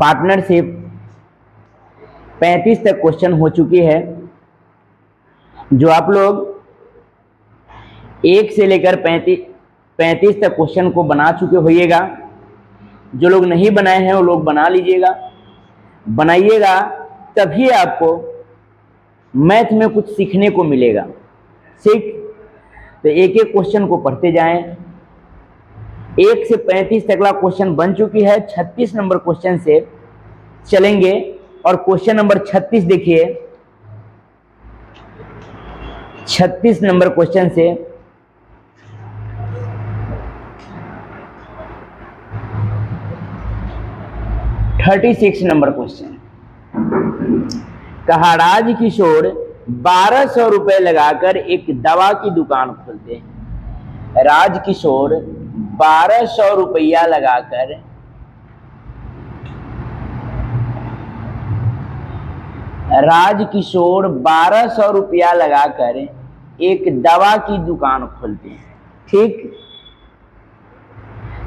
Partnership 35 तक question हो चुकी है, जो आप लोग 1 से लेकर 35 तक क्वेश्चन को बना चुके होइएगा। जो लोग नहीं बनाए हैं वो लोग बना लीजिएगा, बनाइएगा, तभी आपको मैथ में कुछ सीखने को मिलेगा। ठीक, तो एक एक क्वेश्चन को पढ़ते जाएं। 1 से 35 तक का क्वेश्चन बन चुकी है। 36 नंबर क्वेश्चन से चलेंगे और क्वेश्चन नंबर 36 देखिए। 36 नंबर क्वेश्चन से $36 नंबर क्वेश्चन कहा, राजकिशोर 1200 रुपए लगाकर एक दवा की दुकान खोलते हैं। राजकिशोर 1200 रुपया लगाकर राजकिशोर 1200 रुपया लगाकर एक दवा की दुकान खोलते हैं। ठीक,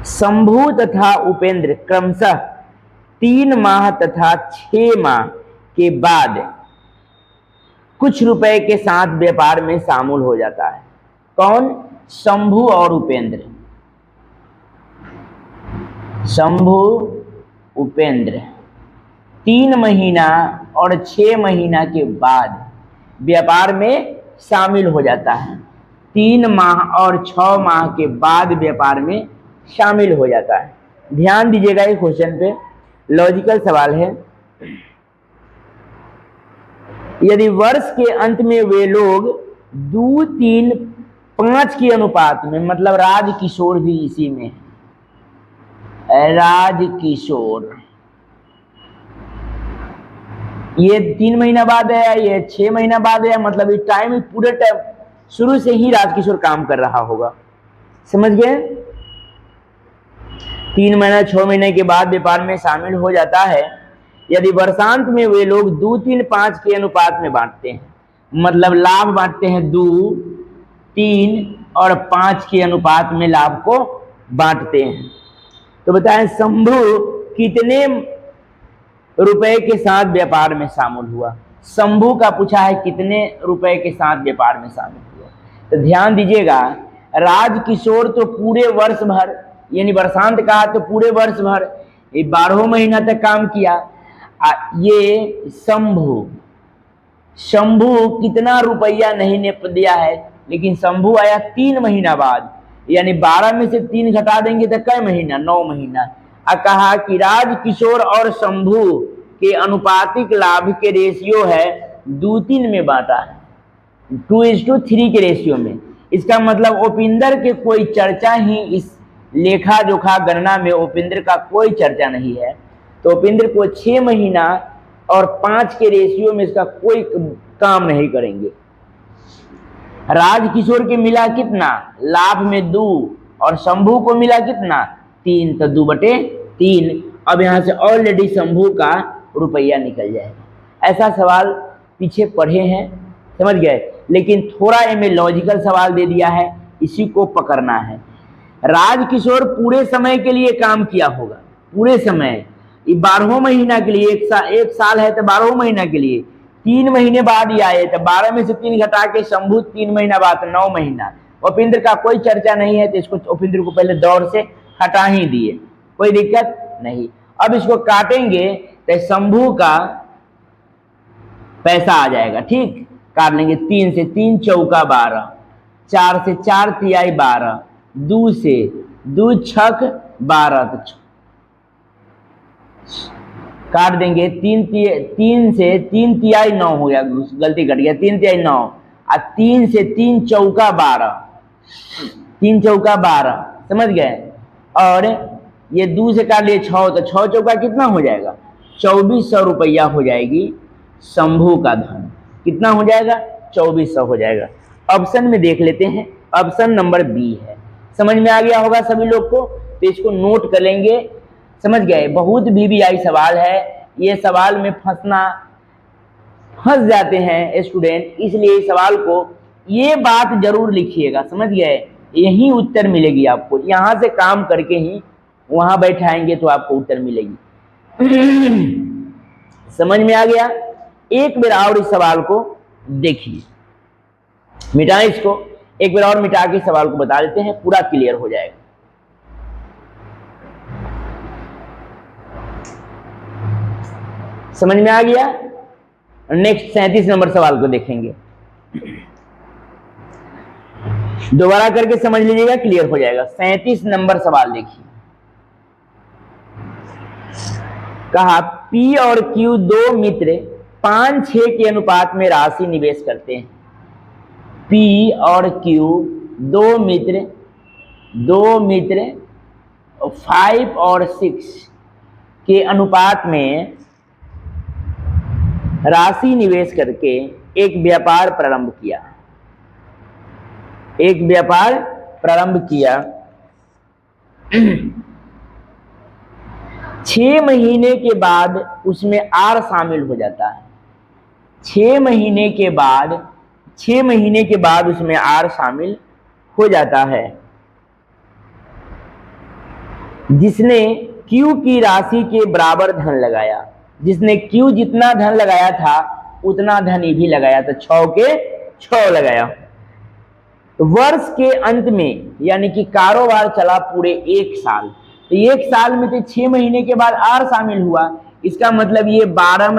शंभू तथा उपेंद्र क्रमशः 3 माह तथा 6 माह के बाद कुछ रुपए के साथ व्यापार में शामिल हो जाता है। कौन? शंभू और उपेंद्र। शंभू उपेंद्र 3 महीना और 6 महीना के बाद व्यापार में शामिल हो जाता है। 3 माह और 6 माह के बाद व्यापार में शामिल हो जाता है। ध्यान दीजिएगा, इस क्वेश्चन पे लॉजिकल सवाल है। यदि वर्ष के अंत में वे लोग 2, 3, 5 के अनुपात में, मतलब राजकिशोर भी इसी में है, राजकिशोर ये 3 महीना बाद है, ये 6 महीना बाद है, मतलब इस टाइम पूरे टाइम शुरू से ही राजकिशोर काम कर रहा होगा। समझ गए? 3 महीना 6 महीने के बाद व्यापार में शामिल हो जाता है। यदि वर्षांत में वे लोग 2, 3, 5 के अनुपात में बांटते हैं, मतलब लाभ बांटते हैं 2, 3 और 5 के अनुपात में लाभ को बांटते हैं। तो बताएं शंभू कितने रुपए के साथ व्यापार में शामिल हुआ? शंभू का पूछा है कितने रुपए के साथ व्यापार में शामिल हुआ। तो ध्यान दीजिएगा, राजकिशोर तो पूरे वर्ष भर, यानी वर्षांत कहा तो पूरे वर्ष भर, 12 महीना तक काम किया। ये शंभू कितना रुपया नहीं ने दिया है, लेकिन शंभू आया 3 महीना बाद, यानी 12 में से 3 घटा देंगे तो कै महीना? 9 महीना। कहा कि राजकिशोर और शंभू के अनुपातिक लाभ के रेशियो है 2:3 में बांटा है, 2:3 के रेशियो में। इसका मतलब उपेंद्र के कोई चर्चा ही इस लेखा जोखा गणना में उपेंद्र का कोई चर्चा नहीं है। तो उपेंद्र को 6 महीना और 5 के रेशियो में इसका कोई काम नहीं करेंगे। राजकिशोर के मिला कितना? लाभ में 2 और शंभू को मिला कितना? 3, तो 2/3। अब यहां से ऑलरेडी शंभू का रुपया निकल जाएगा। ऐसा सवाल पीछे पढ़े हैं, समझ गए, लेकिन थोड़ा इनमें लॉजिकल सवाल दे दिया है, इसी को पकड़ना है। राजकिशोर पूरे समय के लिए काम किया होगा, पूरे समय, 12 महीना के लिए, एक साल है तो 12 महीना के लिए, 3 महीने बाद ही आए तो 12 में से 3 घटा के शंभू 3 महीना बाद 9 महीना। उपेंद्र का कोई चर्चा नहीं है तो इसको उपेंद्र को पहले दौर से हटा ही दिए, कोई दिक्कत नहीं। अब इसको काटेंगे तो शंभू का पैसा आ जाएगा। ठीक, काट लेंगे। 3 से 3 चौका 12, 4 से 4 तिहाई 12, 2 से 2 छक 12, तो काट देंगे। 3 से 3 तिहाई 9 हो गया, गलती कट गया, 3 तिहाई 9, और 3 से 3 चौका 12, 3 चौका 12, समझ गए। और ये 2 से काट लिए 6, तो 6 चौका कितना हो जाएगा? 2400 रुपया हो जाएगी शंभू का धन। कितना हो जाएगा? 2400 हो जाएगा। ऑप्शन में देख लेते हैं, ऑप्शन नंबर बी है। समझ में आ गया होगा सभी लोग को, तो इसको नोट कर लेंगे। समझ गए? बहुत VVI सवाल है, ये सवाल में फंस जाते हैं स्टूडेंट, इसलिए इस सवाल को ये बात जरूर लिखिएगा। समझ गए? यही उत्तर मिलेगी आपको, यहाँ से काम करके ही वहां बैठाएंगे तो आपको उत्तर मिलेगी। समझ में आ गया? एक बार और इस सवाल को देखिए, मिटाएं इसको, एक बार और मिटा के सवाल को बता देते हैं, पूरा क्लियर हो जाएगा। समझ में आ गया? नेक्स्ट 37 नंबर सवाल को देखेंगे, दोबारा करके समझ लीजिएगा, क्लियर हो जाएगा। 37 नंबर सवाल देखिए, कहा P और Q दो मित्र 5-6 के अनुपात में राशि निवेश करते हैं। P और Q दो मित्र 5 और 6 के अनुपात में राशि निवेश करके एक व्यापार प्रारंभ किया। 6 महीने के बाद उसमें R शामिल हो जाता है। 6 महीने के बाद उसमें R शामिल हो जाता है। जिसने Q की राशि के बराबर धन लगाया, जिसने Q जितना धन लगाया था उतना धन ये भी लगाया था, 6 के 6 लगाया। तो वर्ष के अंत में, यानी कि कारोबार चला पूरे 1 साल, तो 1 साल में तो 6 महीने के बाद R शामिल हुआ, इसका मतलब ये 12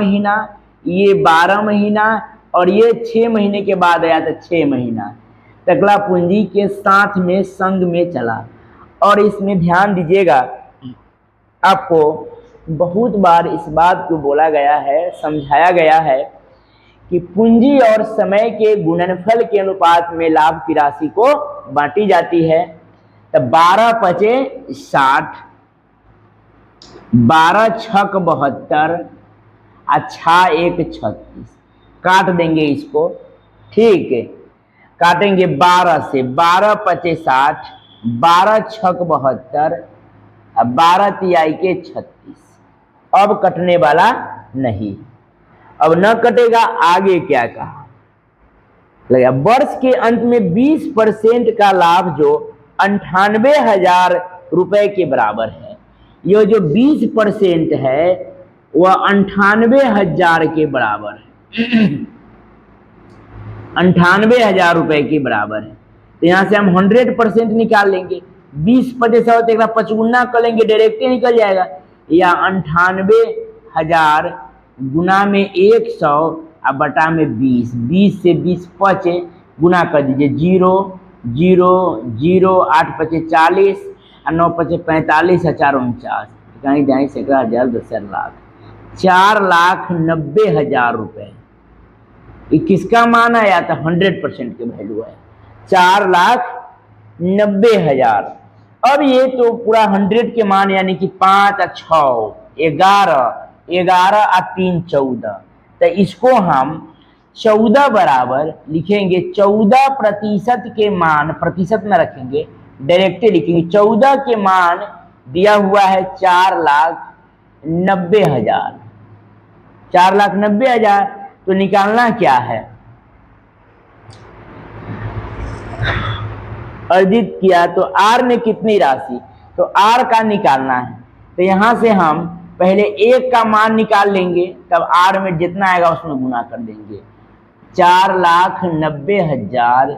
महीना और ये 6 महीने के बाद आया था 6 महीना, तकला पूंजी के साथ में संग में चला। और इसमें ध्यान दीजिएगा, आपको बहुत बार इस बात को बोला गया है, समझाया गया है कि पूंजी और समय के गुणनफल के अनुपात में लाभ की राशि को बांटी जाती है। तो 12 पचे 60, 12 छक 72, अच्छा 1 36, काट देंगे इसको, ठीक है, काटेंगे 12 से, 12 पचे 60, 12 छक 72, 12 तिहाई के 36, अब कटने वाला नहीं, अब न कटेगा। आगे क्या कहा लगा, वर्ष के अंत में 20% का लाभ जो 98,000 रुपए के बराबर है। ये जो 20% है वह 98,000 के बराबर है, 98,000 रुपए के बराबर है। तो यहां से हम 100% निकाल लेंगे, 20 पचे 100 तो 55 कर लेंगे, डायरेक्ट निकल जाएगा। या 98,000 गुना में 100 और बटा में 20, 20 से 20 पचे, गुना कर दीजिए, 0 0 0, 8 पचे 40 और 9 पचे 45, 449, कहीं जाए 11,000, 10,000 लाख, 4,90,000 रुपए। ये किसका मान आया था? 100% के वैल्यू है, 4,90,000। अब ये तो पूरा 100 के मान, यानी कि 5 और 6 11, 11 और 3 14, तो इसको हम 14 बराबर लिखेंगे। 14% के मान, प्रतिशत में रखेंगे, डायरेक्ट लिखेंगे। 14 के मान दिया हुआ है 4,90,000, 4,90,000। तो निकालना क्या है? अर्जित किया तो R ने कितनी राशि, तो R का निकालना है। तो यहां से हम पहले 1 का मान निकाल लेंगे, तब R में जितना आएगा उसमें गुना कर देंगे। 4,90,000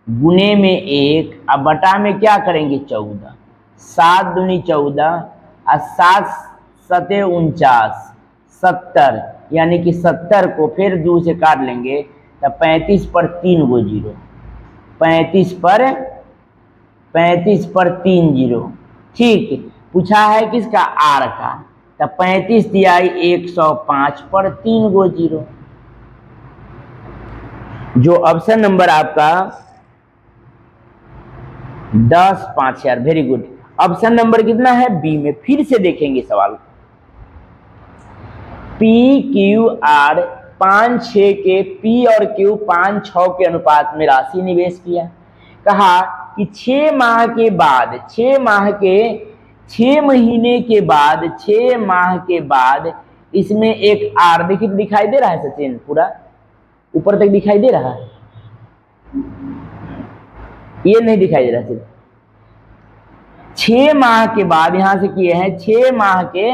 गुने में 1 और बटा में क्या करेंगे? 14, 7 दूनी 14 और 7 सते 49, 70, यानी कि 70 को फिर 2 से काट लेंगे तो 35 पर 3 गो 0, 35 पर 3 0, ठीक। पूछा है किसका? R का, तो 35 तिहाई 105 पर 3 गो 0। जो ऑप्शन नंबर आपका 10 5 यार, वेरी गुड। ऑप्शन नंबर कितना है? बी में। फिर से देखेंगे सवाल, PQR 5-6 के, P और Q 5-6 के अनुपात में राशि निवेश किया। कहा कि 6 माह के बाद, 6 महीने के बाद, 6 माह के बाद इसमें एक R, देखिए दिखाई दे रहा है सचिन, पूरा ऊपर तक दिखाई दे रहा है, ये नहीं दिखाई दे रहा सिर्फ। 6 माह के बाद, यहां से किए हैं 6 माह के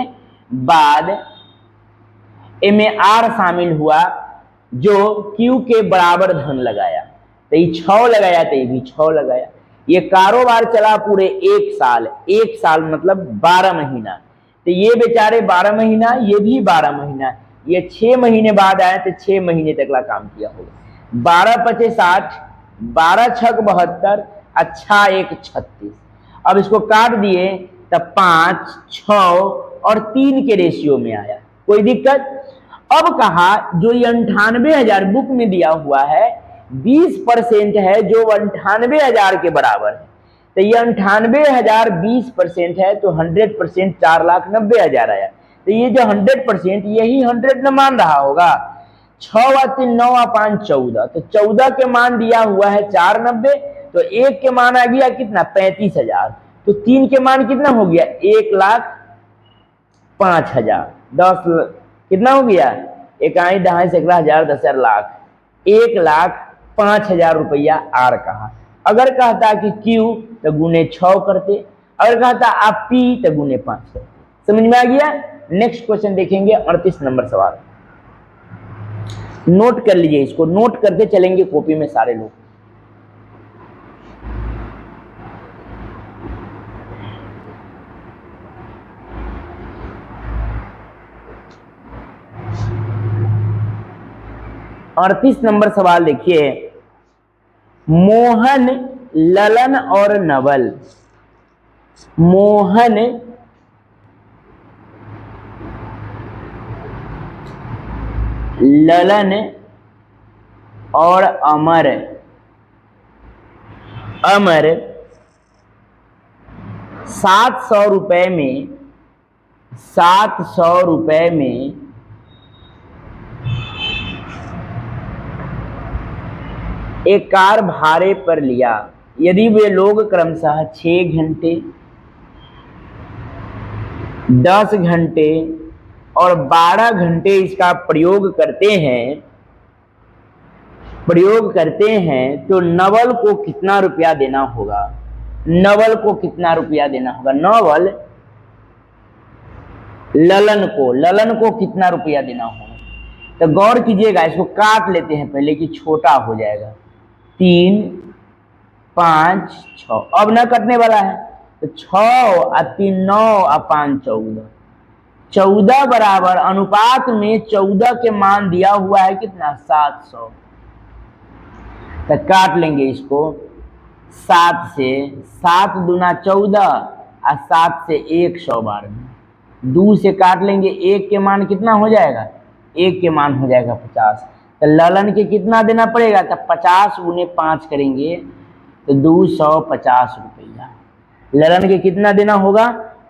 बाद इनमें R शामिल हुआ जो Q के बराबर धन लगाया, तो ये 6 लगाया तो ये भी 6 लगाया। ये कारोबार चला पूरे 1 साल, 1 साल मतलब 12 महीना, तो ये बेचारे 12 महीना, ये भी 12 महीना, ये 6 महीने बाद आए तो 6 महीने तक ला काम किया होगा। 12 पचे 60, 12 छक 72, अच्छा 1 36। अब इसको काट दिए तब 5, 6 और 3 के रेशियो में आया, कोई दिक्कत। अब कहा जो ये 98,000 बुक में दिया हुआ है 20% है जो 98,000 के बराबर है, तो ये 98,000 20% है तो 100% 4,90,000 आया। तो ये जो 100% यही 100 न मान रहा होगा। 6 व 3 9 व 5 14, तो 14 के मान दिया हुआ है 490, तो 1 के मान आ गया कितना 35,000, तो 3 के मान कितना हो गया 1,05,000, 10 कितना हो गया 1 दहाई 11,000 10,000 लाख, 1,05,000 रुपया आर कहा। अगर कहता कि Q तो गुने 6 करते, अगर कहता आप P तो गुने 5 करते। समझ में आ गया। नेक्स्ट क्वेश्चन देखेंगे 38 नंबर सवाल। नोट कर लीजिए, इसको नोट करके चलेंगे कॉपी में सारे लोग। अड़तीस नंबर सवाल देखिए। मोहन, ललन और नवल, मोहन ललन और अमर, अमर 700 रुपए में, 700 रुपए में एक कार भाड़े पर लिया। यदि वे लोग क्रमशः 6 घंटे, 10 घंटे और 12 घंटे इसका प्रयोग करते हैं तो नवल को कितना रुपया देना होगा। नवल को कितना रुपया देना होगा। नवल ललन को कितना रुपया देना होगा। तो गौर कीजिएगा, इसको काट लेते हैं पहले कि छोटा हो जाएगा। 3 5 6, अब ना कटने वाला है तो 6 और 3 9 और 5 14, 14 बराबर अनुपात में 14 के मान दिया हुआ है कितना 700। तो काट लेंगे इसको 7 से, 7 दूना 14 और 7 से 112, 2 से काट लेंगे, 1 के मान कितना हो जाएगा, 1 के मान हो जाएगा 50। तो ललन के कितना देना पड़ेगा, तो 50 गुने 5 करेंगे तो 250 रुपया। ललन के कितना देना होगा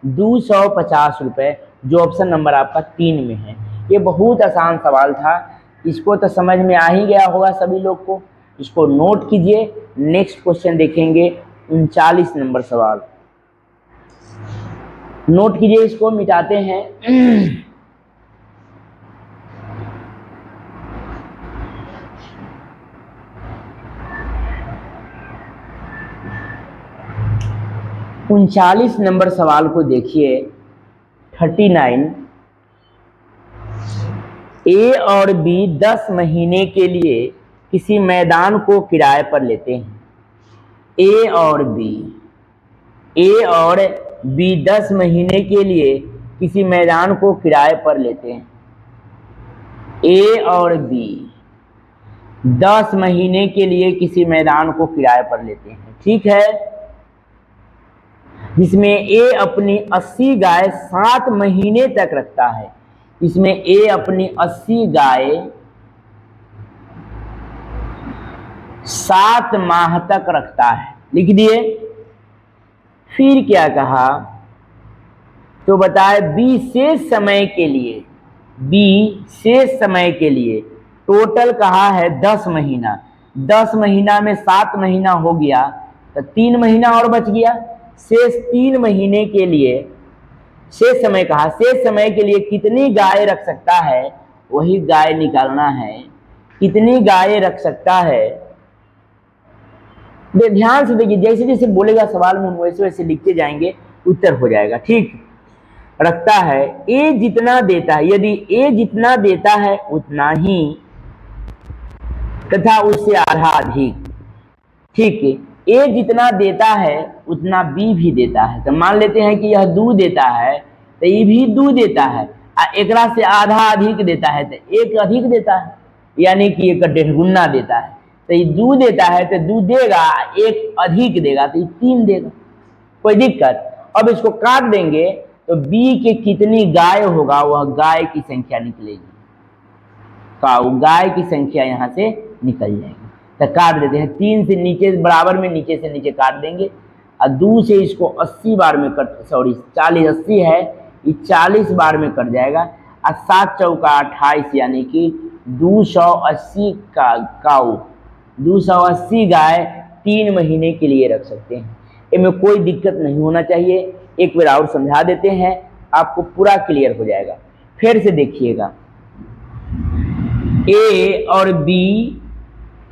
250 रुपये, जो ऑप्शन नंबर आपका 3 में है। ये बहुत आसान सवाल था, इसको तो समझ में आ ही गया होगा सभी लोग को। इसको नोट कीजिए। नेक्स्ट क्वेश्चन देखेंगे 39 नंबर सवाल। नोट कीजिए, इसको मिटाते हैं। 39 नंबर सवाल को देखिए। 39, ए और बी 10 महीने के लिए किसी मैदान को किराए पर लेते हैं। ए और बी 10 महीने के लिए किसी मैदान को किराए पर लेते हैं। ए और बी 10 महीने के लिए किसी मैदान को किराए पर लेते हैं, ठीक है। जिसमें ए अपनी 80 गाय 7 महीने तक रखता है। इसमें ए अपनी 80 गाय 7 माह तक रखता है, लिख दिए। फिर क्या कहा, तो बताए बी शेष समय के लिए टोटल कहा है 10 महीना। 10 महीना में 7 महीना हो गया तो 3 महीना और बच गया। शेष 3 महीने के लिए शेष समय कहा, शेष समय के लिए कितनी गाय रख सकता है, वही गाय निकालना है। कितनी गाय रख सकता है, ध्यान से देखिए, जैसे जैसे बोलेगा सवाल में वैसे वैसे लिखते जाएंगे, उत्तर हो जाएगा, ठीक। रखता है, ए जितना देता है, यदि ए जितना देता है उतना ही तथा उससे आधा अधिक, ठीक है, ए जितना देता है उतना बी भी देता है। तो मान लेते हैं कि यह दूध देता है तो ये भी दूध देता है, एकरा से आधा अधिक देता है तो एक अधिक देता है, यानी कि एक 1.5 गुना देता है। तो ये दूध देता है तो दूध देगा, एक अधिक देगा तो ये 3 देगा, कोई दिक्कत। अब इसको काट देंगे तो बी के कितनी गाय होगा वह गाय की संख्या निकलेगी, गाय की संख्या यहाँ से निकल जाएगी। तो काट देते हैं, 3 से नीचे बराबर में नीचे से नीचे काट देंगे, और 2 से इसको 80 बार में कट, सॉरी 40 80 है, ये 40 बार में कट जाएगा, और 7 चौका 28, यानी कि 280 का काऊ 280 गाय 3 महीने के लिए रख सकते हैं। इनमें कोई दिक्कत नहीं होना चाहिए। एक बार और समझा देते हैं, आपको पूरा क्लियर हो जाएगा। फिर से देखिएगा, ए और बी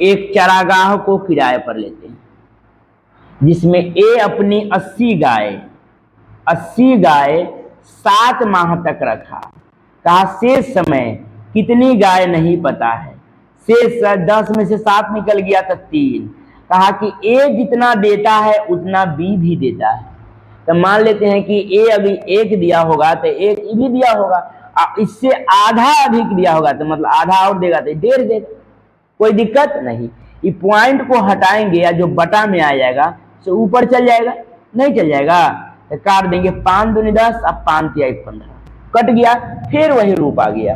एक चरागाह को किराए पर लेते हैं, जिसमें ए अपनी 80 गाय 7 माह तक रखा। कहा शेष समय कितनी गाय नहीं पता है, शेष 10 में से 7 निकल गया तो 3। कहा कि ए जितना देता है उतना बी भी देता है। तो मान लेते हैं कि ए अभी 1 दिया होगा तो 1 भी दिया होगा, इससे आधा अधिक दिया होगा तो मतलब आधा और देगा तो 1.5 देगा, कोई दिक्कत नहीं। ये पॉइंट को हटाएंगे या जो बटा में आ जाएगा तो ऊपर चल जाएगा, नहीं चल जाएगा तो काट देंगे, 5 दूनी 10, अब 5 तिया 15 कट गया, फिर वही रूप आ गया।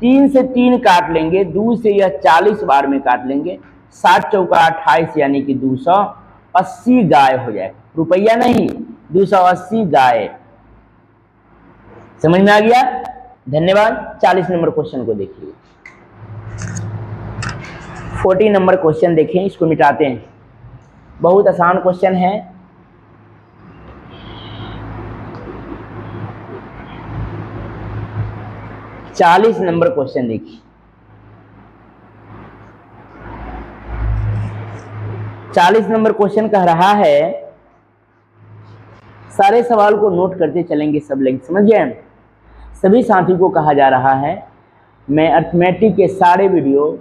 3 से 3 काट लेंगे, 2 से यह 40 बार में काट लेंगे, 7 चौका 28, यानी कि 280 गाय हो जाए, रुपया नहीं 280 गाय। समझ में आ गया? धन्यवाद। 40 नंबर क्वेश्चन को देखिए। 40 नंबर क्वेश्चन देखें, इसको मिटाते हैं, बहुत आसान क्वेश्चन है। चालीस नंबर क्वेश्चन देखिए। 40 नंबर क्वेश्चन कह रहा है, सारे सवाल को नोट करते चलेंगे सब लोग, समझ गए? सभी साथी को कहा जा रहा है, मैं अर्थमेटिक के सारे वीडियो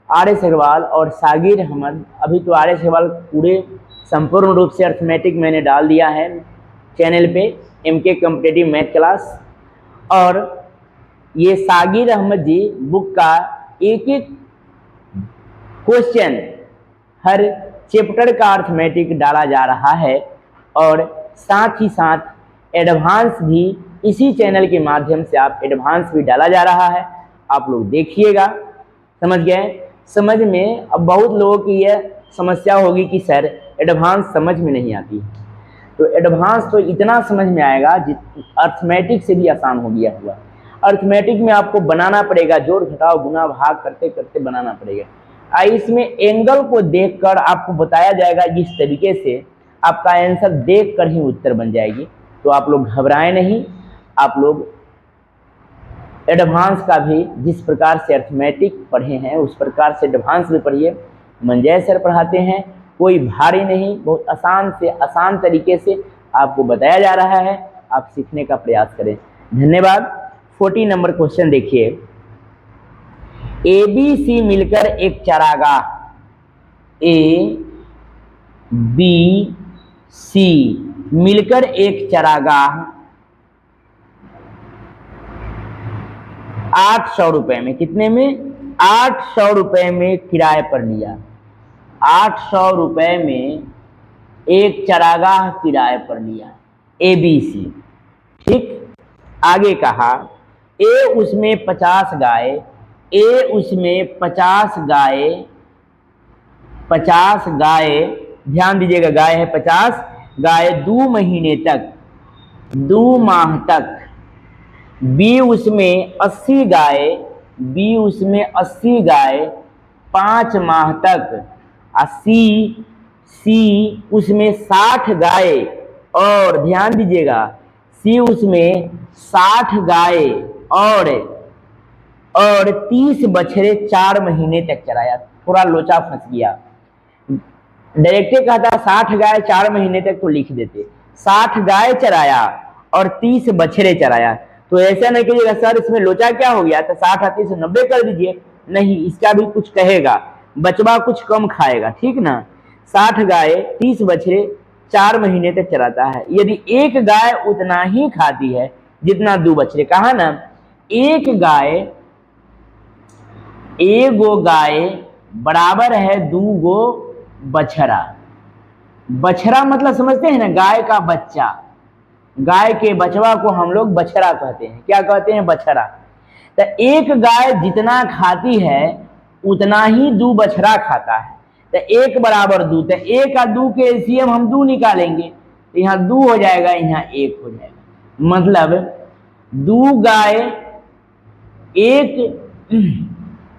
आर एस अग्रवाल और सागिर अहमद, अभी तो आर एस अग्रवाल पूरे संपूर्ण रूप से अर्थमेटिक मैंने डाल दिया है चैनल पे, MK कॉम्पिटिटिव मैथ क्लास, और ये सागिर अहमद जी बुक का एक एक क्वेश्चन हर चैप्टर का अर्थमेटिक डाला जा रहा है, और साथ ही साथ एडवांस भी इसी चैनल के माध्यम से आप एडवांस भी डाला जा रहा है। आप लोग देखिएगा, समझ गए? समझ में अब बहुत लोगों की यह समस्या होगी कि सर एडवांस समझ में नहीं आती, तो एडवांस तो इतना समझ में आएगा अर्थमेटिक से भी आसान हो गया हुआ। अर्थमेटिक में आपको बनाना पड़ेगा, जोड़ घटाव गुना भाग करते करते बनाना पड़ेगा। इसमें एंगल को देखकर आपको बताया जाएगा, जिस तरीके से आपका आंसर देखकर ही उत्तर बन जाएगी। तो आप लोग घबराएं नहीं, आप लोग एडवांस का भी जिस प्रकार से अर्थमेटिक पढ़े हैं उस प्रकार से एडवांस भी पढ़िए। मंजय सर पढ़ाते हैं, कोई भारी नहीं, बहुत आसान से आसान तरीके से आपको बताया जा रहा है, आप सीखने का प्रयास करें। धन्यवाद। 40 नंबर क्वेश्चन देखिए, ABC मिलकर एक चारागाह, ABC मिलकर एक चारागाह 800 रुपए में, कितने में? 800 रुपए में किराए पर लिया। 800 रुपए में एक चारागाह किराए पर लिया ABC, ठीक। आगे कहा ए उसमें 50 गाय, ए उसमें 50 गाय, ध्यान दीजिएगा, गाय है 50 गाय 2 महीने तक, 2 माह तक। बी उसमें 80 गाय, बी उसमें 80 गाय 5 माह तक, और सी उसमें 60 गाय, और ध्यान दीजिएगा सी उसमें 60 गाय और 30 बछड़े 4 महीने तक चराया। थोड़ा लोचा फंस गया, डायरेक्टे कहता 60 गाय 4 महीने तक तो लिख देते, 60 गाय चराया और 30 बछड़े चराया। तो ऐसा नहीं कीजिएगा सर इसमें लोचा क्या हो गया, तो 60 30 90 कर दीजिए, नहीं इसका भी कुछ कहेगा, बचवा कुछ कम खाएगा, ठीक ना। 60 गाय 30 बछड़े 4 महीने तक चराता है। यदि एक गाय उतना ही खाती है जितना 2 बछड़े, कहा ना एक गाय बराबर है 2 गो बछड़ा। बछड़ा मतलब समझते हैं ना, गाय का बच्चा, गाय के बचवा को हम लोग बछड़ा कहते हैं। क्या कहते हैं, बछड़ा। तो एक गाय जितना खाती है उतना ही 2 बछड़ा खाता है। तो 1 बराबर 2, तो 1 और 2 के एलसीएम हम 2 निकालेंगे, तो यहाँ 2 हो जाएगा, यहाँ 1 हो जाएगा। मतलब 2 गाय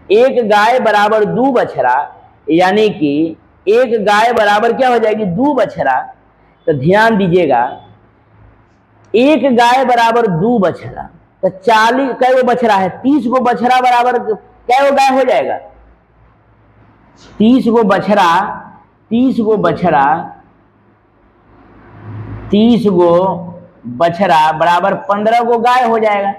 एक गाय बराबर 2 बछड़ा, यानी कि एक गाय बराबर क्या हो जाएगी, 2 बछड़ा। तो ध्यान दीजिएगा, एक गाय बराबर 2 बछड़ा, तो 40 कै गो बछड़ा है, 30 गो बछड़ा बराबर कै गो गाय हो जाएगा, 30 गो बछड़ा, 30 गो बछड़ा बराबर 15 गो गाय हो जाएगा।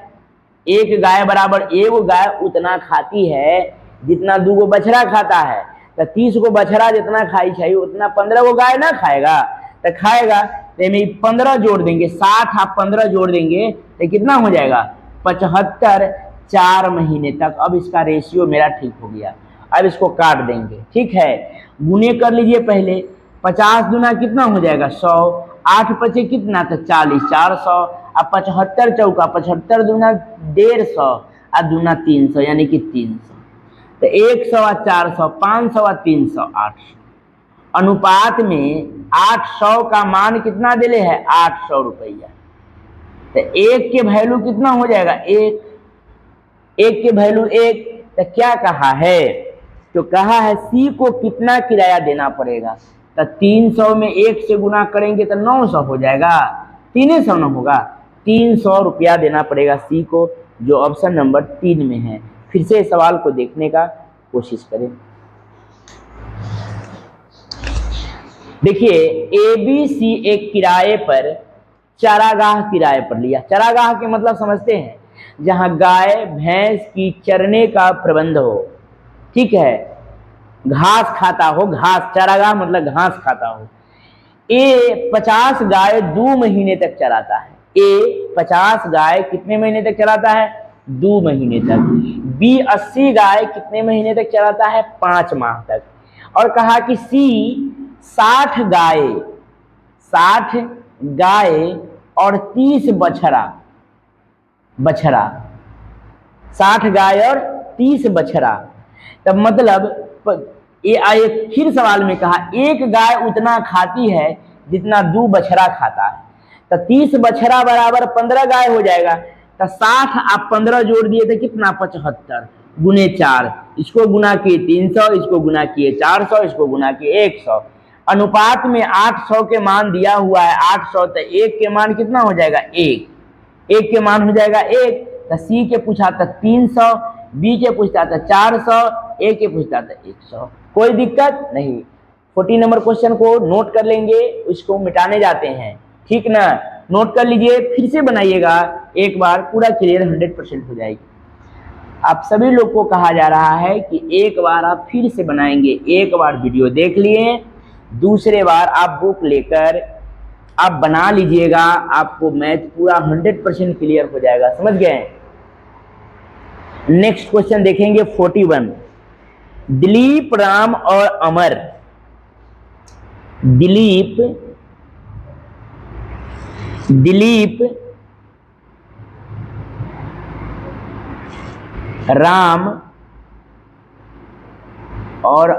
एक गाय बराबर 1 गाय उतना खाती है जितना 2 गो बछड़ा खाता है। तो 30 गो बछड़ा जितना खाई चाहिए उतना 15 गो गाय ना खाएगा, तो खाएगा। तो में 15 जोड़ देंगे, 60 आप 15 जोड़ देंगे तो कितना हो जाएगा, 75 4 महीने तक। अब इसका रेशियो मेरा ठीक हो गया। अब इसको काट देंगे, ठीक है। गुने कर लीजिए पहले, 50 दूना कितना हो जाएगा 100, 8 पचे कितना, तो 40, 400। अब 75 चौका 75 दूना 150 और दूना 300 यानी कि 300। तो 100 और 400, 500 और 300, 800। अनुपात में 800 का मान कितना दिले है, 800 रुपया। तो 1 के वैल्यू कितना हो जाएगा, 1 के वैल्यू 1। तो क्या कहा है, तो कहा है सी को कितना किराया देना पड़ेगा। तो 300 में 1 से गुना करेंगे तो 900 हो जाएगा, 300 न होगा, 300 रुपया देना पड़ेगा सी को, जो ऑप्शन नंबर 3 में है। फिर से सवाल को देखने का कोशिश करें। देखिए ABC एक किराए पर चारागाह किराए पर लिया। चारागाह के मतलब समझते हैं, जहां गाय भैंस की चरने का प्रबंध हो, ठीक है, घास खाता हो, घास, चारागाह मतलब घास खाता हो। ए 50 गाय 2 महीने तक चराता है। ए 50 गाय कितने महीने तक चराता है, 2 महीने तक। बी 80 गाय कितने महीने तक चराता है, 5 माह तक। और कहा कि सी 60 गाय और 30 बछड़ा, 60 गाय और 30 बछड़ा। तब मतलब ये फिर सवाल में कहा एक गाय उतना खाती है जितना 2 बछड़ा खाता है। तो 30 बछड़ा बराबर 15 गाय हो जाएगा। तो 60 आप 15 जोड़ दिए तो कितना, 75 गुने 4, इसको गुना किए 300, इसको गुना किए 400, इसको गुना किए 100। अनुपात में 800 के मान दिया हुआ है, 800। तो 1 के मान कितना हो जाएगा, 1 के मान हो जाएगा 1। तो सी के पूछा था 300, बी के पूछता था 400, ए के पूछता था 100। कोई दिक्कत नहीं। 40 नंबर क्वेश्चन को नोट कर लेंगे, उसको मिटाने जाते हैं, ठीक ना। नोट कर लीजिए, फिर से बनाइएगा, एक बार पूरा क्लियर 100% हो जाएगी। आप सभी लोग को कहा जा रहा है कि एक बार आप फिर से बनाएंगे, एक बार वीडियो देख लिए, दूसरे बार आप बुक लेकर आप बना लीजिएगा, आपको मैथ पूरा 100% क्लियर हो जाएगा। समझ गए। नेक्स्ट क्वेश्चन देखेंगे 41। दिलीप, राम और अमर, दिलीप राम और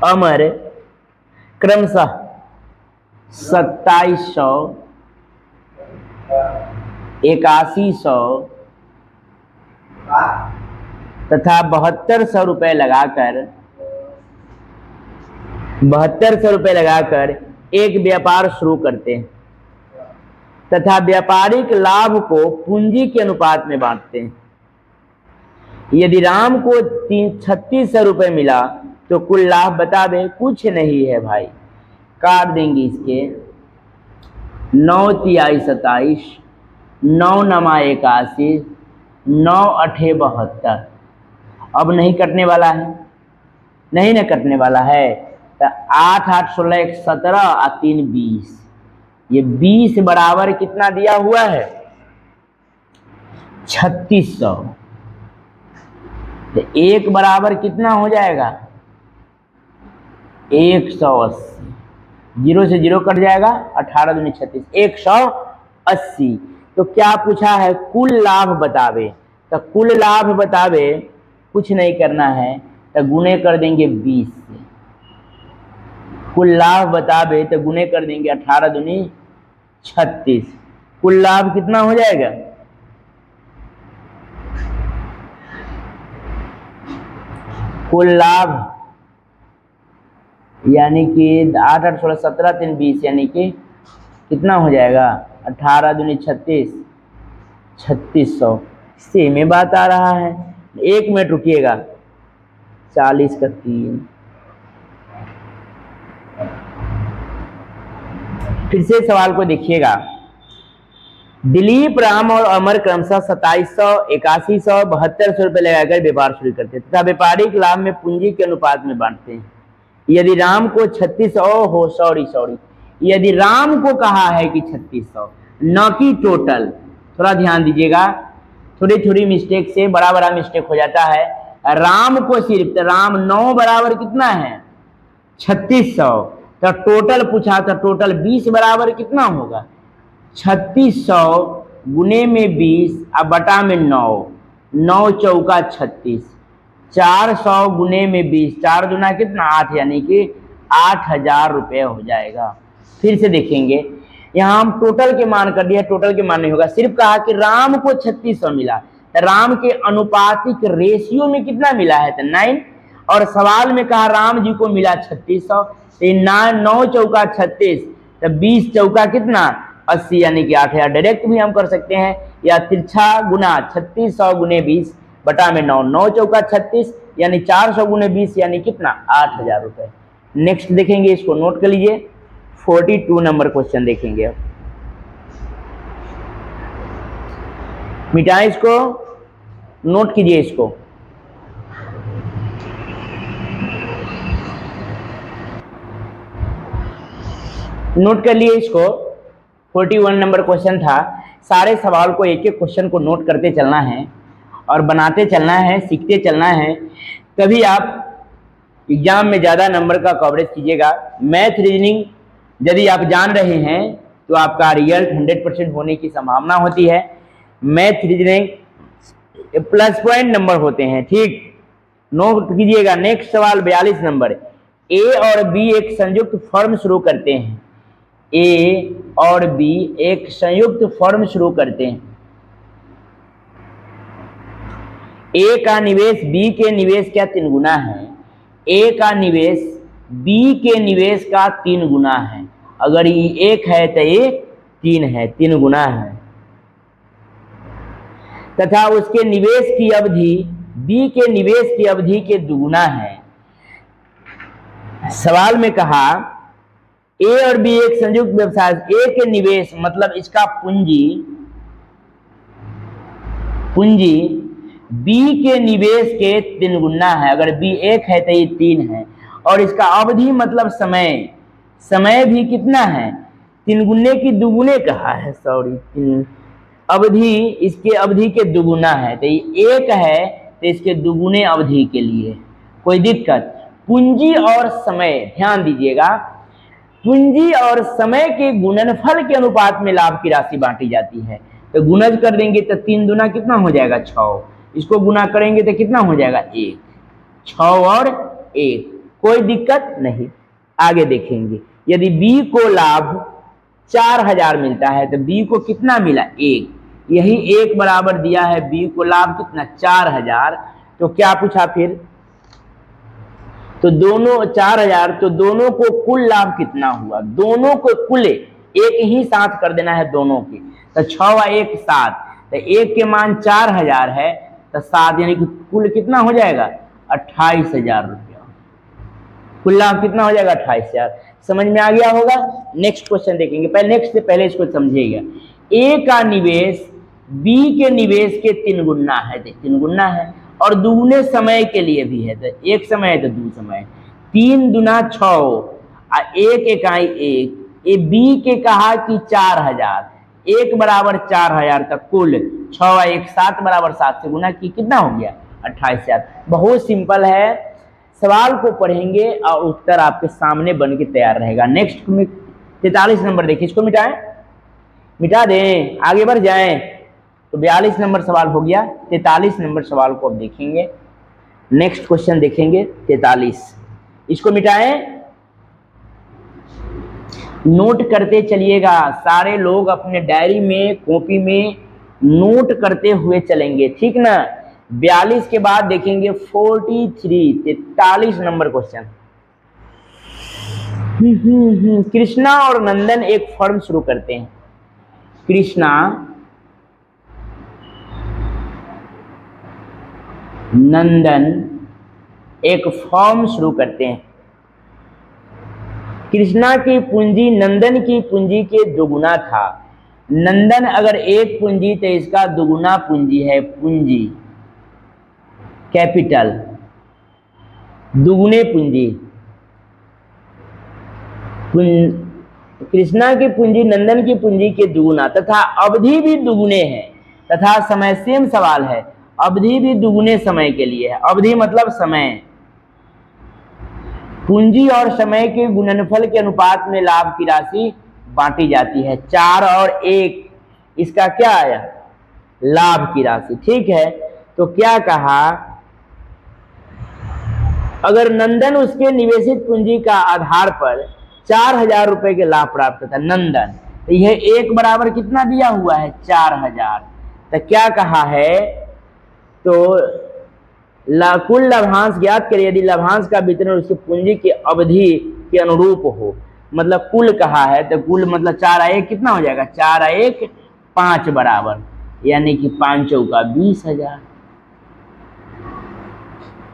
अमर क्रमशः 2700, 8100 तथा 7200 रुपये लगाकर एक व्यापार शुरू करते हैं तथा व्यापारिक लाभ को पूंजी के अनुपात में बांटते हैं। यदि राम को 3600 रुपये मिला तो कुल लाभ बता दें। कुछ नहीं है भाई, काट देंगे इसके। 9 तिहाई 27, 9 नमा 81, 9 अठे 72। अब नहीं कटने वाला है, नहीं ना कटने वाला है, तो 8 8 16 1 17 और 3 20। ये 20 बराबर कितना दिया हुआ है? 3600। तो 1 बराबर कितना हो जाएगा? 180। 0 से 0 कट जाएगा, 18 दूनी 36, 180। तो क्या पूछा है? कुल लाभ बतावे। तो कुल लाभ बतावे, कुछ नहीं करना है, तो गुणे कर देंगे 20 से। कुल लाभ बतावे तो गुणे कर देंगे 18 दूनी 36। कुल लाभ कितना हो जाएगा? कुल लाभ यानी कि 8 8 16 17 3 20, यानी कि कितना हो जाएगा? 18 दूनी 36, 3600। सेम में बात आ रहा है। 1 मिनट रुकिएगा। 40 का 3, फिर से सवाल को देखिएगा। दिलीप, राम और अमर क्रमशः 2700, 8100, 7200 रुपये लगाकर व्यापार शुरू करते हैं तथा व्यापारिक लाभ में पूंजी के अनुपात में बांटते हैं। यदि राम को 3600 हो, सॉरी, यदि राम को कहा है कि 3600, न कि टोटल। थोड़ा ध्यान दीजिएगा, थोड़ी थोड़ी मिस्टेक से बड़ा बड़ा मिस्टेक हो जाता है। राम को सिर्फ, तो राम 9 बराबर कितना है? 3600। तो टोटल पूछा, तो टोटल 20 बराबर कितना होगा? 3600 गुने में 20 और बटा में 9, 9 चौका 36, 400 गुने में 20, 4 दूना कितना? 8, यानी कि 8000 रुपये हो जाएगा। फिर से देखेंगे, यहाँ हम टोटल के मान कर दिया, टोटल के मान नहीं होगा। सिर्फ कहा कि राम को 3600 मिला, तो राम के अनुपातिक रेशियो में कितना मिला है? तो 9। और सवाल में कहा राम जी को मिला 3600, तो 9 चौका 36, तो 20 चौका कितना? 80, यानी कि 8000। डायरेक्ट भी हम कर सकते हैं, या तिरछा गुना 3600 गुने 20 बटा में 9, 9 चौका 36, यानी 400 गुने 20, यानी कितना? 8000 रुपये। नेक्स्ट देखेंगे, इसको नोट कर लीजिए। 42 नंबर क्वेश्चन देखेंगे। अब मिटाएं इसको, नोट कीजिए इसको। नोट कर लिए इसको। 41 नंबर क्वेश्चन था। सारे सवाल को, एक एक क्वेश्चन को नोट करते चलना है और बनाते चलना है, सीखते चलना है, तभी आप एग्जाम में ज़्यादा नंबर का कवरेज कीजिएगा। मैथ रीजनिंग यदि आप जान रहे हैं तो आपका रिजल्ट 100% होने की संभावना होती है। Math reasoning plus point number होते हैं, ठीक। नोट कीजिएगा। नेक्स्ट सवाल 42 नंबर। ए और बी एक संयुक्त फर्म शुरू करते हैं। ए और बी एक संयुक्त फर्म शुरू करते हैं। ए का निवेश बी के निवेश का 3 गुना है। ए का निवेश बी के निवेश का 3 गुना है। अगर ये 1 है तो ये 3 है, 3 गुना है। तथा उसके निवेश की अवधि बी के निवेश की अवधि के 2 गुना है। सवाल में कहा ए और बी एक संयुक्त व्यवसाय, ए के निवेश मतलब इसका पूंजी बी के निवेश के 3 गुना है। अगर बी 1 है तो ये 3 है। और इसका अवधि मतलब समय भी कितना है? 3 गुने की 2 गुने कहा है, सॉरी, अवधि, इसके अवधि के 2 गुना है। तो ये 1 है तो इसके 2 गुने अवधि के लिए। कोई दिक्कत? पूंजी और समय, ध्यान दीजिएगा, पूंजी और समय के गुणनफल के अनुपात में लाभ की राशि बांटी जाती है। तो गुणज कर देंगे तो 3 दूना कितना हो जाएगा? 6। इसको गुना करेंगे तो कितना हो जाएगा? 1। 6 और 1, कोई दिक्कत नहीं। आगे देखेंगे, यदि बी को लाभ 4000 मिलता है तो बी को कितना मिला? 1। यही 1 बराबर दिया है बी को लाभ कितना? 4000। तो क्या पूछा फिर? तो दोनों 4000, तो दोनों को कुल लाभ कितना हुआ? दोनों को कुल एक ही साथ कर देना है दोनों के। तो 6 और 1 7, तो 1 के मान 4000 है, तो 7, यानी कि कुल कितना हो जाएगा? 28000 रुपया। कुल लाभ कितना हो जाएगा? 28000। समझ में आ गया होगा। नेक्स्ट क्वेश्चन देखेंगे, पहले नेक्स्ट से पहले इसको समझिएगा। ए का निवेश बी के निवेश के 3 गुना है, तो 3 गुना है, और दुगुने समय के लिए भी है, तो 1 समय है तो 2 समय। 3 दूना 6 और 1 इकाई 1। ये बी के कहा कि 4000, 1 बराबर 4000 का कुल 6 और 1 7 बराबर 7 से गुना की, कितना हो गया 28,000। बहुत सिंपल है, सवाल को पढ़ेंगे और उत्तर आपके सामने बन के तैयार रहेगा। नेक्स्ट 43 नंबर देखिए, इसको मिटाएं, मिटा दें, आगे बढ़ जाएं। तो 42 नंबर सवाल हो गया। 43 नंबर सवाल को अब देखेंगे, नेक्स्ट क्वेश्चन देखेंगे 43। इसको मिटाएं, नोट करते चलिएगा, सारे लोग अपने डायरी में कॉपी में नोट करते हुए चलेंगे, ठीक ना। 42 के बाद देखेंगे 43 नंबर क्वेश्चन। कृष्णा और नंदन एक फर्म शुरू करते हैं। कृष्णा नंदन एक फर्म शुरू करते हैं। कृष्णा की पूंजी नंदन की पूंजी के दुगुना था। नंदन अगर 1 पूंजी तो इसका दुगुना पूंजी है, पूंजी कैपिटल, दुगुने पूंजी। कृष्णा की पूंजी नंदन की पूंजी के दुगुना तथा अवधि भी दुगुने हैं तथा समय, सेम सवाल है, अवधि भी दुगुने समय के लिए है। अवधि मतलब समय। पूंजी और समय के गुणनफल के अनुपात में लाभ की राशि बांटी जाती है। 4 और 1 इसका क्या आया, लाभ की राशि, ठीक है। तो क्या कहा, अगर नंदन उसके निवेशित पूंजी का आधार पर 4000 रुपए के लाभ प्राप्त करता है, नंदन, तो यह 1 बराबर कितना दिया हुआ है 4000। तो क्या कहा है, तो कुल लाभांश ज्ञात करिए यदि लाभांश का वितरण उसकी पूंजी की अवधि के अनुरूप हो। मतलब कुल कहा है, तो कुल मतलब 4 1 कितना हो जाएगा, 4 1 5 बराबर, यानी कि 5 चौका 20,000।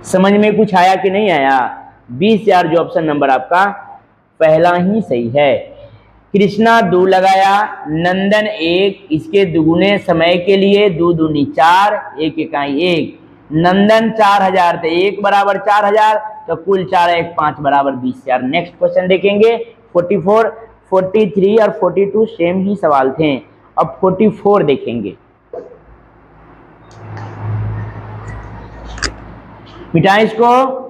समझ में कुछ आया कि नहीं आया। 20,000 जो ऑप्शन नंबर आपका पहला ही सही है। कृष्णा 2 लगाया, नंदन 1, इसके दुगुने समय के लिए 2 दूनी 4, 1 इकाई 1। नंदन 4000 तो 1 बराबर 4000, तो कुल 4 1 5 बराबर 20,000। नेक्स्ट क्वेश्चन देखेंगे 44, 43 और 42 सेम ही सवाल थे। अब 44 देखेंगे, मिटाएं इसको।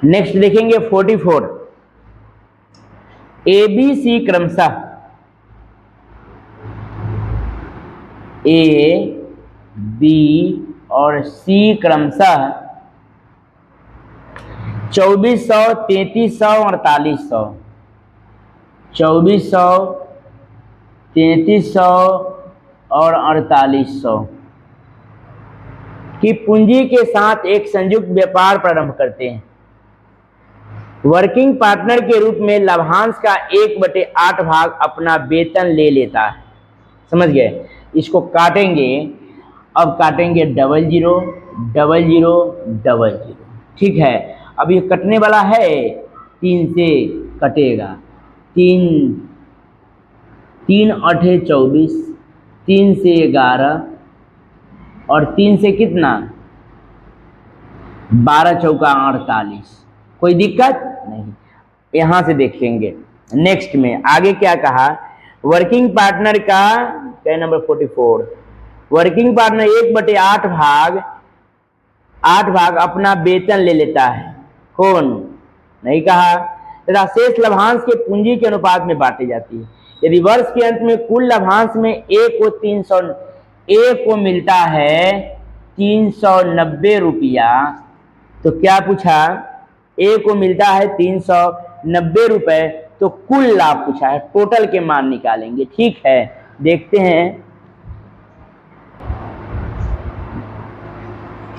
नेक्स्ट देखेंगे 44। ए बी सी क्रमशः, ए बी और सी क्रमशः 2400, 3300 और 4800, 2400, 3300 और 4800 की पूंजी के साथ एक संयुक्त व्यापार प्रारंभ करते हैं। वर्किंग पार्टनर के रूप में लाभांश का 1/8 भाग अपना वेतन ले लेता है। समझ गए, इसको काटेंगे, अब काटेंगे 00 00 00, ठीक है। अब ये कटने वाला है, 3 से कटेगा, 3 3 8 24, 3 से 11 और 3 से कितना 12 चौका 48। कोई दिक्कत नहीं, यहां से देखेंगे। नेक्स्ट में आगे क्या कहा, वर्किंग पार्टनर का क्या नंबर 44, वर्किंग पार्टनर 1/8 भाग 8 भाग अपना वेतन ले लेता है। कौन, नहीं कहा। तथा शेष लाभांश के पूंजी के अनुपात में बांटी जाती है। यदि वर्ष के अंत में कुल लाभांश में एक को मिलता है 390 रुपया, तो क्या पूछा, ए को मिलता है 390 रुपए, तो कुल लाभ पूछा है, टोटल के मान निकालेंगे, ठीक है। देखते हैं,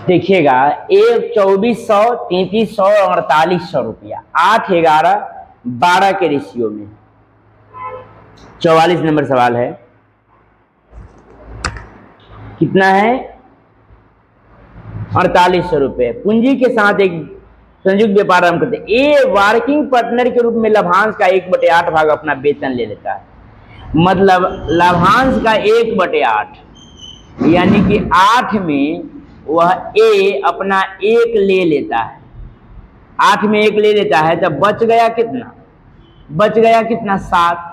देखिएगा 2400, 3300 और 4800 रुपया, 8 11 12 के रेशियो में। 44 नंबर सवाल है। कितना है 4800 रुपये। पूंजी के साथ एक संयुक्त व्यापार आरंभ करते हैं। ए वर्किंग पार्टनर के रूप में लाभांश का 1/8 भाग अपना वेतन ले लेता है। मतलब लाभांश का 1/8 यानी कि 8 में वह ए अपना 1 ले लेता है, 8 में 1 ले लेता है, तब बच गया कितना, बच गया कितना 7।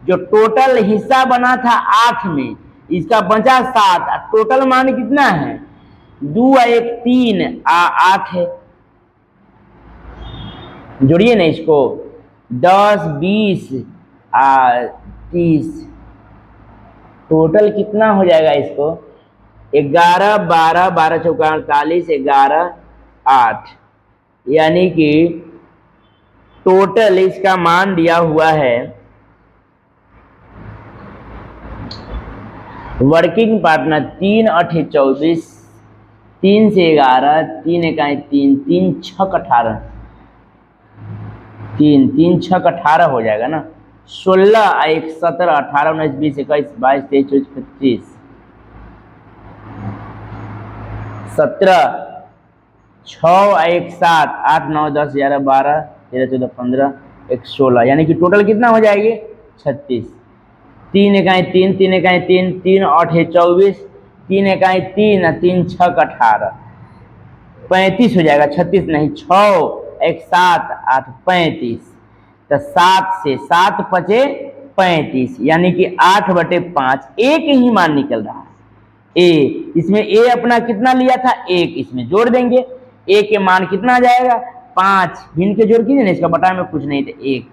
जो टोटल हिस्सा बना था 8 में, इसका बचा 7, टोटल मान कितना है 2 और 1 3 8 है। जोड़िए ना इसको, 10 20 30, टोटल कितना हो जाएगा इसको 11 12 12 चौका 48 11 8, यानी कि टोटल इसका मान दिया हुआ है वर्किंग पार्टनर 3 8 24, 3 से 11 3 इकाई 3 3 6 18, 3 3 6 18 हो जाएगा ना। 16 1 17 18 19 20 21 22 23 24 25 17 6 1 7 8 9 10 11 12 13 14 15 1 16, यानी कि टोटल कितना हो जाएगी 36। 3 इकाई 3 3 इकाई 3 3 8 24, 3 इकाई 3 3 6 18 35 हो जाएगा, 36 नहीं 6 1 7 8 35, तो 7 से 7 पचे 35, यानी कि 8/5 एक ही मान निकल रहा है। ए इसमें ए अपना कितना लिया था 1, इसमें जोड़ देंगे, ए के मान कितना आ जाएगा 5, भिन्न के जोड़ कीजिए ना, इसका बटा में कुछ नहीं था 1,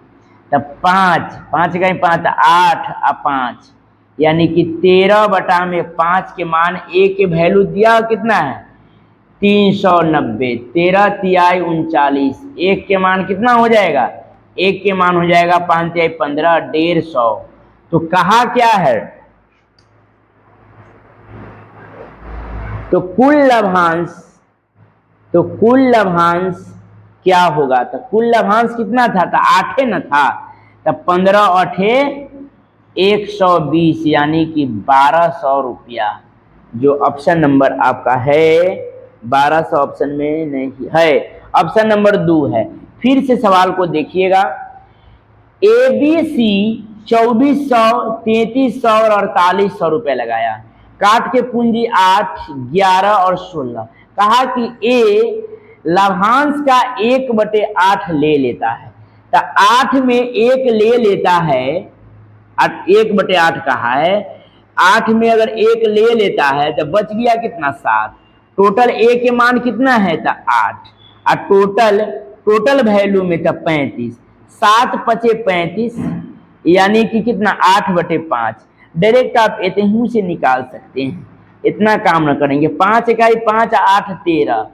तब 5 5 इकाई 5 8 और 5, यानी कि 13/5 के मान ए के वैल्यू दिया कितना है 390, 13 तिहाई 39, 1 के मान कितना हो जाएगा, 1 के मान हो जाएगा 5 तिहाई 15 150। तो कहा क्या है, तो कुल लाभांश क्या होगा, तो कुल लाभांश कितना था, तो 8 न था, तब 15 8 120, यानी कि 1200 रुपया। जो ऑप्शन नंबर आपका है 1200 ऑप्शन में नहीं है, ऑप्शन नंबर 2 है। फिर से सवाल को देखिएगा, ABC 2400 3300 और 4800 रुपये लगाया, काट के पूंजी 8 11 और 16, कहा कि ए लाभांश का 1/8 ले लेता है, तो 8 में 1 ले लेता है, 1/8 कहा है, 8 में अगर 1 ले लेता है तो बच गया कितना 7, टोटल ए के मान कितना है तो 8, और टोटल वैल्यू में तो 35, 7 पचे 35, यानी कि कितना 8/5। डायरेक्ट आप इतने से निकाल सकते हैं, इतना काम न करेंगे। 5 इकाई 5 8 13,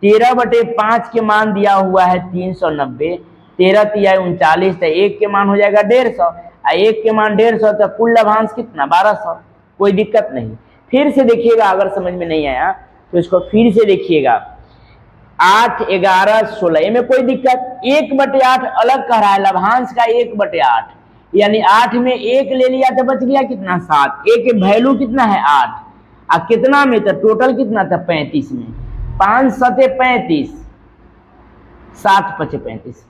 13/5 के मान दिया हुआ है 390, 13 तिहाई 39, तो 1 के मान हो जाएगा 150, 1 के मान 150, तो कुल लाभांश कितना 1200, कोई दिक्कत नहीं। फिर से देखिएगा, अगर समझ में नहीं आया तो इसको फिर से देखिएगा, 8 11 16 में कोई दिक्कत, 1/8 अलग कह रहा है, लाभांश का 1/8, यानी 8 में 1 ले लिया तो बच गया कितना 7, ए के वैल्यू कितना है 8, और कितना में तो टोटल कितना था 35 में, 5 7 35, 7 पचे 35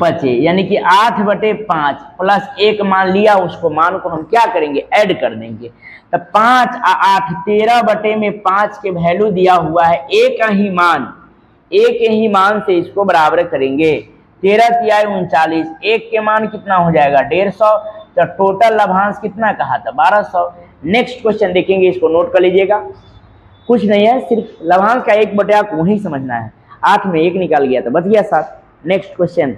पचे, यानी कि 8/5 प्लस 1 मान लिया, उसको मान को हम क्या करेंगे ऐड कर देंगे, तो 5 और 8 13/5 के वैल्यू दिया हुआ है, एक ही मान से इसको बराबर करेंगे, 13 तिहाई 39, 1 के मान कितना हो जाएगा 150, तो टोटल लाभांश कितना कहा था 1200। नेक्स्ट क्वेश्चन देखेंगे, इसको नोट कर लीजिएगा, कुछ नहीं है, सिर्फ लाभांश का 1/8 को वही समझना है, 8 में 1 निकाल गया तो बच गया 7। नेक्स्ट क्वेश्चन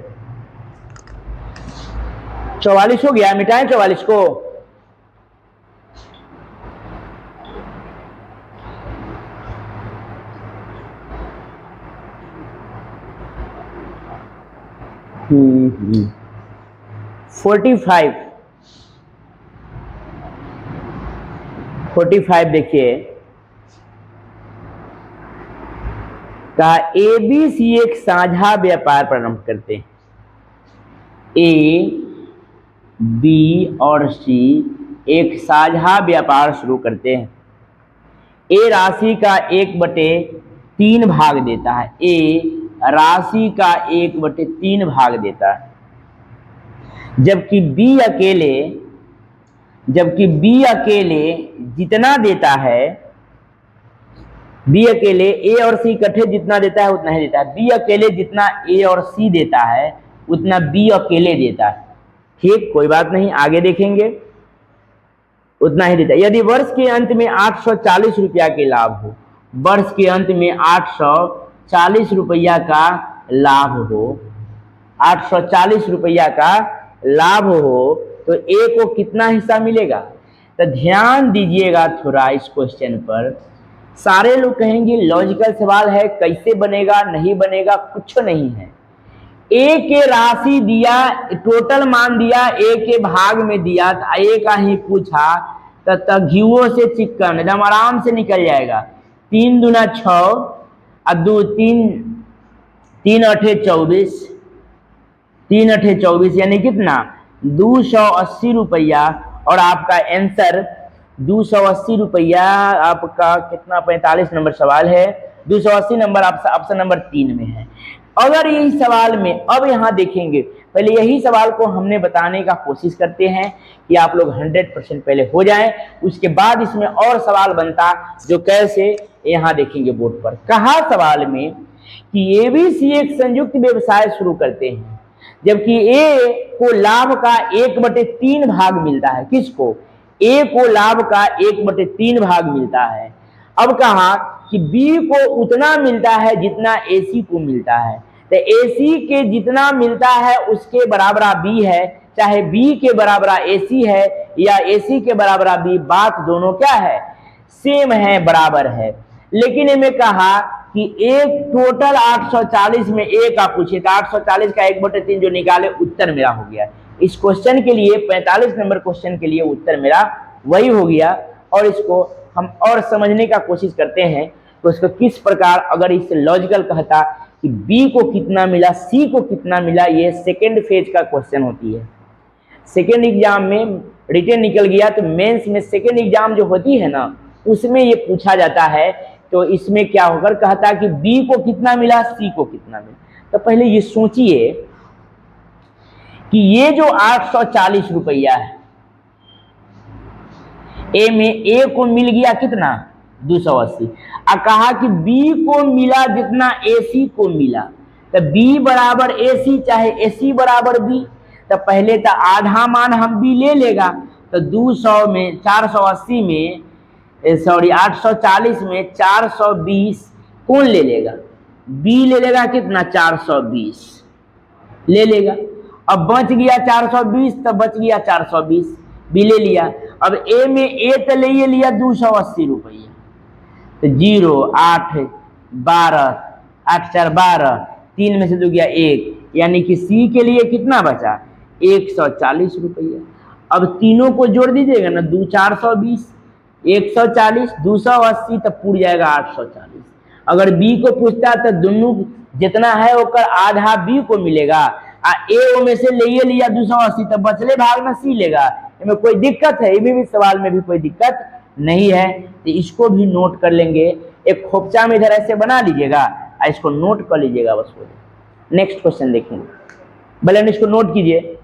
44 हो गया, मिटाएं 44 को, हम्म 45 देखिए, कहा ABC एक साझा व्यापार प्रारंभ करते हैं, A B और C एक साझा व्यापार शुरू करते हैं। ए राशि का 1/3 भाग देता है। ए राशि का 1/3 भाग देता है, जबकि बी अकेले जितना देता है, बी अकेले ए और सी इकट्ठे जितना देता है उतना ही देता है। बी अकेले जितना ए और सी देता है उतना बी अकेले देता है। ठीक, कोई बात नहीं, आगे देखेंगे। उतना ही देता है। यदि वर्ष के अंत में 840 रुपया के लाभ हो, वर्ष के अंत में 840 रुपया का लाभ हो, 840 रुपया का लाभ हो, तो ए को कितना हिस्सा मिलेगा? तो ध्यान दीजिएगा थोड़ा इस क्वेश्चन पर। सारे लोग कहेंगे लॉजिकल सवाल है, कैसे बनेगा, नहीं बनेगा, कुछ नहीं है। ए के राशि दिया, टोटल मान दिया, ए के भाग में दिया, ए का ही पूछा, तो घीवों से चिकन एकदम आराम से निकल जाएगा। 3 दूना 6 और 2 3 8 24, 3 8 24 यानी कितना? 280 रुपया। और आपका आंसर 280 रुपया आपका कितना? 45 नंबर सवाल है। 280 नंबर ऑप्शन नंबर 3 में है। अगर यही सवाल में अब यहाँ देखेंगे, पहले यही सवाल को हमने बताने का कोशिश करते हैं कि आप लोग 100% पहले हो जाएं, उसके बाद इसमें और सवाल बनता जो कैसे, यहाँ देखेंगे बोर्ड पर। कहा सवाल में कि एबीसी एक संयुक्त व्यवसाय शुरू करते हैं, जबकि ए को लाभ का 1/3 भाग मिलता है। किसको? ए को लाभ का 1/3 भाग मिलता है। अब कहा कि बी को उतना मिलता है जितना एसी को मिलता है। तो एसी के जितना मिलता है उसके बराबर बी है, चाहे बी के बराबर एसी है या एसी के बराबर बी, बात दोनों क्या है? सेम है, बराबर है। लेकिन इनमें कहा कि एक टोटल 840 में ए का पूछे, तो 840 का 1/3 जो निकाले, उत्तर मेरा हो गया। इस क्वेश्चन के लिए 45 नंबर क्वेश्चन के लिए उत्तर मेरा वही हो गया। और इसको हम और समझने का कोशिश करते हैं तो इसको किस प्रकार, अगर इससे लॉजिकल कहता कि बी को कितना मिला, सी को कितना मिला, ये सेकेंड फेज का क्वेश्चन होती है। सेकेंड एग्जाम में रिटन निकल गया तो मेंस में सेकेंड एग्जाम जो होती है ना, उसमें ये पूछा जाता है। तो इसमें क्या होकर कहता कि बी को कितना मिला, सी को कितना मिला। तो पहले ये सोचिए कि ये जो 840 रुपया है, ए में ए को मिल गया कितना? 280। और कहा कि बी को मिला जितना एसी को मिला, तो बी बराबर एसी चाहे एसी बराबर बी। तो पहले तो आधा मान हम बी ले लेगा, तो 200 में 480 में 840 में 420 कौन ले लेगा? बी ले लेगा कितना? 420 ले लेगा। अब बच गया 420, तब बच गया 420, बी ले लिया। अब ए में ए तो ले लिया 280 रुपया, तो 0 8 12 8 4 12, 3 में से 2 गया 1, यानी कि सी के लिए कितना बचा? 140 रुपया। अब तीनों को जोड़ दीजिएगा ना, 2 420 140 280, तब पूर जाएगा 840। अगर बी को पूछता तो दोनों जितना है वो कर आधा बी को मिलेगा, ए में से ले लिया 280, तब बचले भाग में सी लेगा। इसमें कोई दिक्कत है? इसमें भी सवाल में भी कोई दिक्कत नहीं है। तो इसको भी नोट कर लेंगे, एक खोपचा में इधर ऐसे बना लीजिएगा, इसको नोट कर लीजिएगा बस। नेक्स्ट क्वेश्चन देखेंगे, भले इसको नोट कीजिए,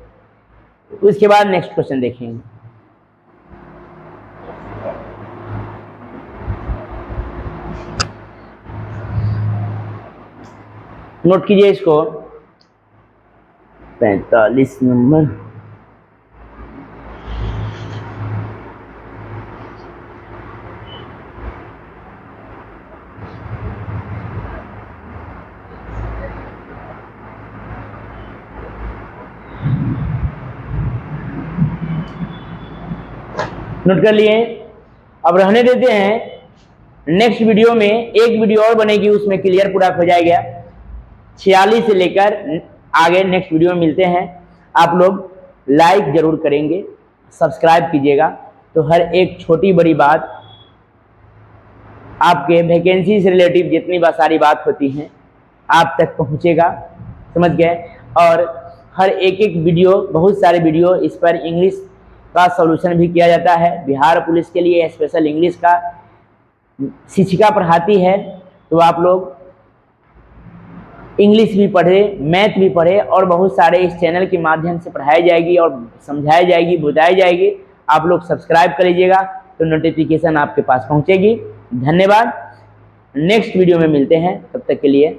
उसके बाद नेक्स्ट क्वेश्चन देखेंगे। नोट कीजिए इसको, 45 नंबर। नोट कर लिए। अब रहने देते हैं, नेक्स्ट वीडियो में एक वीडियो और बनेगी, उसमें क्लियर पूरा हो जाएगा। 46 से लेकर आगे नेक्स्ट वीडियो में मिलते हैं। आप लोग लाइक जरूर करेंगे, सब्सक्राइब कीजिएगा, तो हर एक छोटी बड़ी बात आपके वैकेंसी से रिलेटिव जितनी सारी बात होती हैं आप तक पहुंचेगा, समझ गए। और हर एक वीडियो, बहुत सारे वीडियो इस पर इंग्लिश का सॉल्यूशन भी किया जाता है। बिहार पुलिस के लिए स्पेशल इंग्लिश का शिक्षिका पढ़ाती है, तो आप लोग इंग्लिश भी पढ़े, मैथ भी पढ़े और बहुत सारे इस चैनल के माध्यम से पढ़ाई जाएगी और समझाई जाएगी, बुझाई जाएगी। आप लोग सब्सक्राइब कर लीजिएगा तो नोटिफिकेशन आपके पास पहुंचेगी। धन्यवाद। नेक्स्ट वीडियो में मिलते हैं, तब तक के लिए